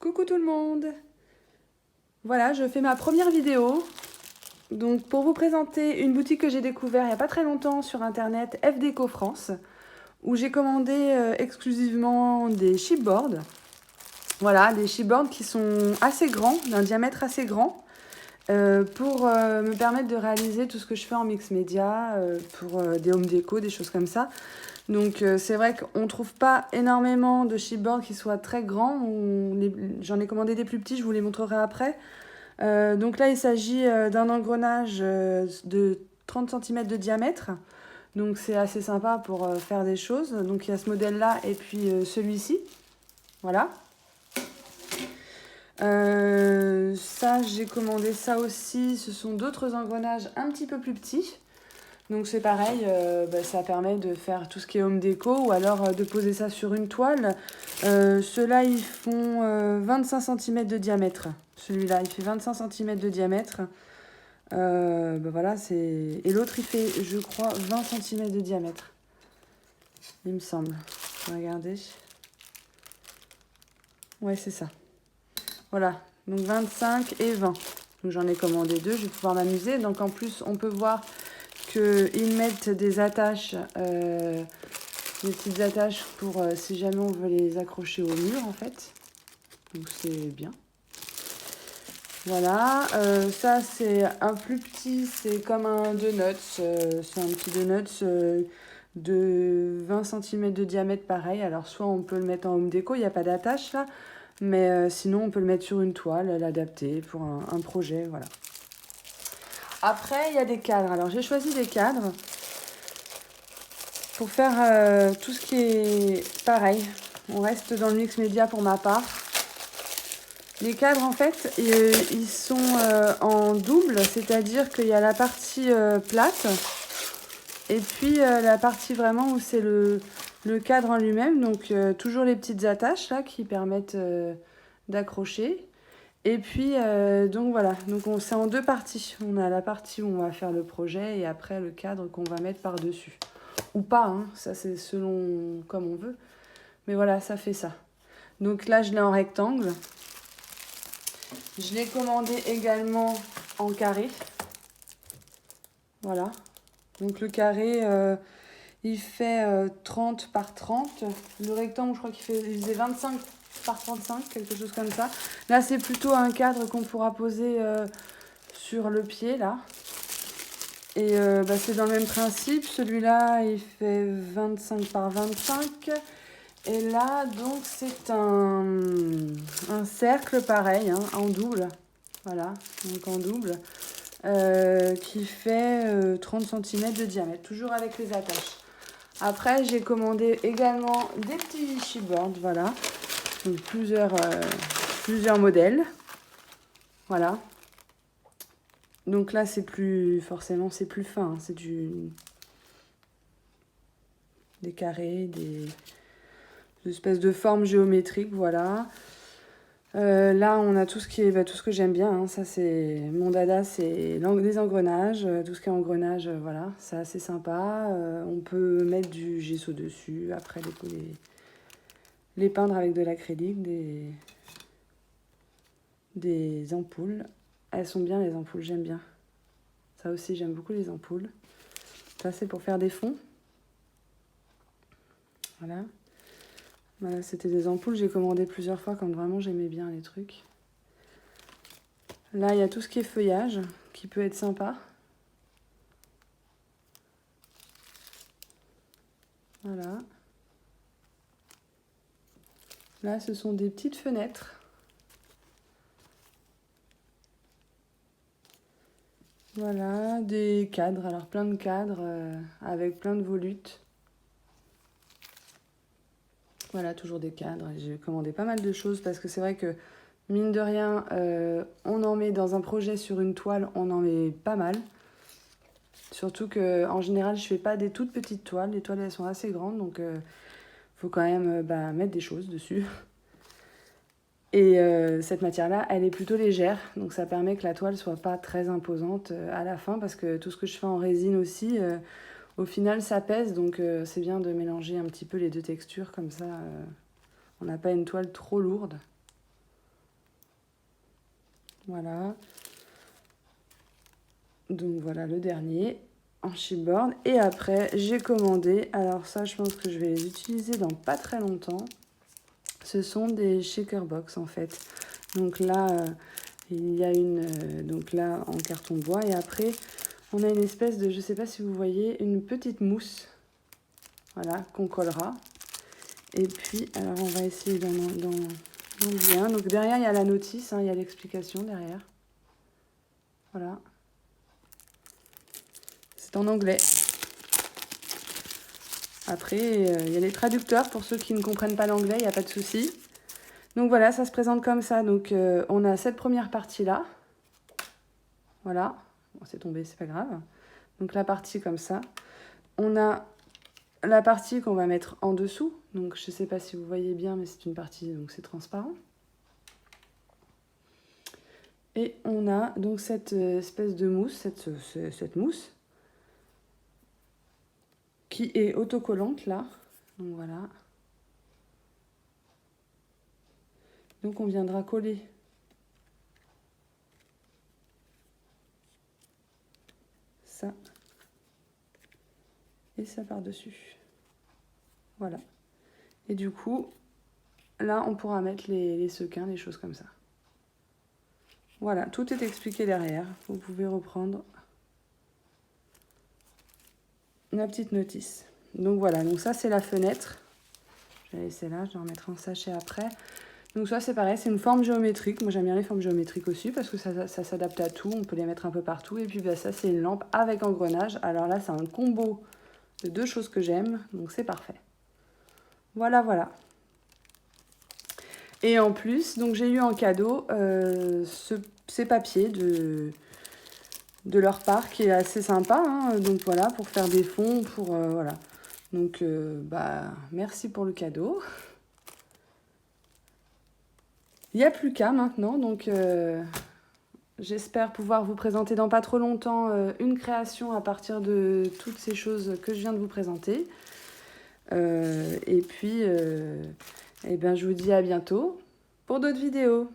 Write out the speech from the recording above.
Coucou tout le monde! Voilà, je fais ma première vidéo. Donc pour vous présenter une boutique que j'ai découverte il n'y a pas très longtemps sur internet, FDeco France, où j'ai commandé exclusivement des chipboards. Voilà, des chipboards qui sont assez grands, d'un diamètre assez grand, pour me permettre de réaliser tout ce que je fais en mix média, pour des home déco, des choses comme ça. Donc c'est vrai qu'on ne trouve pas énormément de chipboards qui soient très grands. J'en ai commandé des plus petits, je vous les montrerai après. Donc là il s'agit d'un engrenage de 30 cm de diamètre. Donc c'est assez sympa pour faire des choses. Donc il y a ce modèle là et puis celui-ci. Voilà. Ça j'ai commandé ça aussi. Ce sont d'autres engrenages un petit peu plus petits. Donc c'est pareil, ça permet de faire tout ce qui est home déco ou alors de poser ça sur une toile. Ceux-là, ils font 25 cm de diamètre. Celui-là, il fait 25 cm de diamètre. Voilà, c'est... Et l'autre, il fait, je crois, 20 cm de diamètre. Il me semble. Regardez. Ouais, c'est ça. Voilà, donc 25 et 20. Donc j'en ai commandé deux, je vais pouvoir m'amuser. Donc en plus, on peut voir qu'ils mettent des attaches, des petites attaches pour si jamais on veut les accrocher au mur en fait. Donc c'est bien. Voilà, ça c'est un plus petit, c'est comme un donuts, c'est un petit donuts de 20 cm de diamètre pareil. Alors soit on peut le mettre en home déco, il n'y a pas d'attache là, mais sinon on peut le mettre sur une toile, l'adapter pour un projet, voilà. Après, il y a des cadres. Alors, j'ai choisi des cadres pour faire tout ce qui est pareil. On reste dans le mix média pour ma part. Les cadres, en fait, ils sont en double, c'est-à-dire qu'il y a la partie plate et puis la partie vraiment où c'est le cadre en lui-même. Donc, toujours les petites attaches là qui permettent d'accrocher. Et puis, donc voilà, donc c'est en deux parties. On a la partie où on va faire le projet et après le cadre qu'on va mettre par-dessus. Ou pas, hein, ça c'est selon comme on veut. Mais voilà, ça fait ça. Donc là, je l'ai en rectangle. Je l'ai commandé également en carré. Voilà. Donc le carré, il fait 30 par 30. Le rectangle, je crois qu'il faisait 25 par 35, quelque chose comme ça. Là, c'est plutôt un cadre qu'on pourra poser sur le pied, là. Et c'est dans le même principe. Celui-là, il fait 25 par 25. Et là, donc, c'est un cercle pareil, hein, en double. Voilà, donc en double. Qui fait 30 cm de diamètre, toujours avec les attaches. Après, j'ai commandé également des petits chipboards, voilà. Donc plusieurs modèles. Voilà. Donc là, c'est plus forcément, c'est plus fin. Hein, c'est des carrés, des espèces de formes géométriques, voilà. Là, on a tout ce qui est, tout ce que j'aime bien. Hein, ça, c'est mon dada, c'est les engrenages, tout ce qui est engrenage, voilà, c'est assez sympa. On peut mettre du gesso dessus, après les peindre avec de l'acrylique, des ampoules. Elles sont bien les ampoules, j'aime bien. Ça aussi, j'aime beaucoup les ampoules. Ça, c'est pour faire des fonds. Voilà. Voilà, c'était des ampoules, j'ai commandé plusieurs fois quand vraiment j'aimais bien les trucs. Là, il y a tout ce qui est feuillage, qui peut être sympa. Voilà. Là, ce sont des petites fenêtres. Voilà, des cadres, alors plein de cadres avec plein de volutes. Voilà, toujours des cadres. J'ai commandé pas mal de choses parce que c'est vrai que, mine de rien, on en met dans un projet sur une toile, on en met pas mal. Surtout qu'en général, je fais pas des toutes petites toiles. Les toiles, elles sont assez grandes, donc faut quand même mettre des choses dessus. Et cette matière-là, elle est plutôt légère, donc ça permet que la toile soit pas très imposante à la fin, parce que tout ce que je fais en résine aussi, au final, ça pèse, donc c'est bien de mélanger un petit peu les deux textures, comme ça, on n'a pas une toile trop lourde. Voilà. Donc voilà le dernier en chipboard. Et après, j'ai commandé, alors ça, je pense que je vais les utiliser dans pas très longtemps. Ce sont des shaker box en fait. Donc là, il y a une, donc là en carton bois. Et après, on a une espèce de, je sais pas si vous voyez, une petite mousse. Voilà, qu'on collera. Et puis, alors on va essayer d'en enlever un. Donc derrière, il y a la notice, hein, il y a l'explication derrière. Voilà. C'est en anglais. Après, il y a les traducteurs pour ceux qui ne comprennent pas l'anglais, il n'y a pas de souci. Donc voilà, ça se présente comme ça. Donc on a cette première partie-là. Voilà. Bon, c'est tombé, c'est pas grave. Donc la partie comme ça. On a la partie qu'on va mettre en dessous. Donc je ne sais pas si vous voyez bien, mais c'est une partie, donc c'est transparent. Et on a donc cette espèce de mousse, cette mousse, qui est autocollante là. Donc voilà. Donc on viendra coller ça et ça par-dessus. Voilà. Et du coup, là on pourra mettre les sequins, les choses comme ça. Voilà, tout est expliqué derrière. Vous pouvez reprendre la petite notice. Donc voilà, donc ça c'est la fenêtre. Je vais la laisser là, je vais en remettre en sachet après. Donc ça c'est pareil, c'est une forme géométrique. Moi j'aime bien les formes géométriques aussi parce que ça s'adapte à tout. On peut les mettre un peu partout. Et puis bah, ça c'est une lampe avec engrenage. Alors là c'est un combo de deux choses que j'aime. Donc c'est parfait. Voilà, voilà. Et en plus, donc j'ai eu en cadeau ces papiers de leur part qui est assez sympa. Hein. Donc voilà, pour faire des fonds, pour voilà. Donc bah merci pour le cadeau. Il n'y a plus qu'à maintenant, donc j'espère pouvoir vous présenter dans pas trop longtemps une création à partir de toutes ces choses que je viens de vous présenter. Et puis, eh ben, je vous dis à bientôt pour d'autres vidéos.